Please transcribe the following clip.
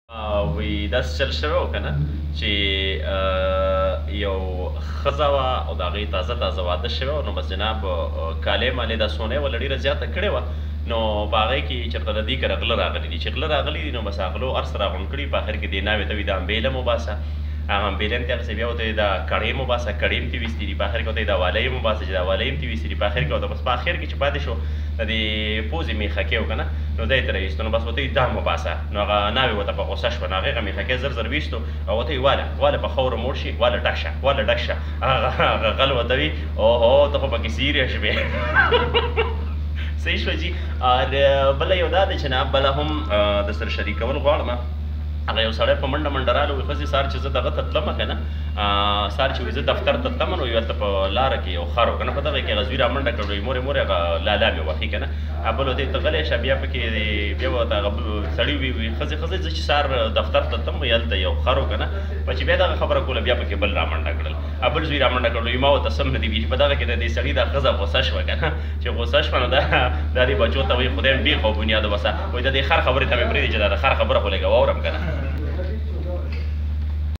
وی داسې چل شوی و که نه چې یو ښځه وه او د هغې تازه تازه واده شوی و، نو بس جناب کالی مالې دا سونه یې وله ډېره زیاته کړې وه. نو په هغې کې چېرته د دې کره غله راغلي دي، چې غله راغلي دي نو بس غلو هر څه راغونډ کړي. په اخر کې دې ناوې ته وي دا امبېله مو باسه، هغه امبېله هم ترې اخیستې، بیا ورته دا کړۍ مو باسه، کړۍ هم ترې ویستې دي. په اخر کې ورته دا والۍ مو باسه چې دا والۍ هم ترې ویستې دي. په اخر کې ورته بس په اخر کې چې پاتې شو د دې پوزې میخکې و که نه، نو دی یې ترې ویستو. نو بس ورته وایي دا مو باسه. نو هغه ناوې ورته په غوسه شوه، نو هغې هغه میخکې زر زر ویستو او ورته وایي واله په خاورو موړ شي، واله ډک شه، واله ډک شه. هغه غل ورته وایي اوهو ته خو پکې سیریس شوې. صحیح شوه جي. بله یو دا دی چې نه بله هم درسره شریکول غواړم. هغه یو سړی په منډه منډه راغلی، وایي ښځې سهار چې زه دغه ته تلمه که نه، سهار چې وایي زه دفتر ته تلمه، نو هلته په لاره کې یو خر و که نه، په دغه کې هغه زوی را منډه کړ، وایي مورې هغه لالا مې وهي که نه. بل ورته ته غلی شه. بیا پکې بیا ورته هغه سړي وایي ښځې زه چې سهار دفتر ته تلم، وایي هلته یو خر و که نه. په چې بیا دغه خبره کوله بیا پکې بل را منډه کړل، بل زوی را منډه کړل، وایي ما ورته سم نه دي ویلي. په دغه کې د دې سړي دا ښځه غوسه شوه که نه، چې غوسه شوه نو دا دې بچو ته وایي خدای مې بېخ او بنیاد وباسه، وایي د دې خر خبرې ته مې پرېږدي چې دا د خر خبره خو لږه واورم که نه.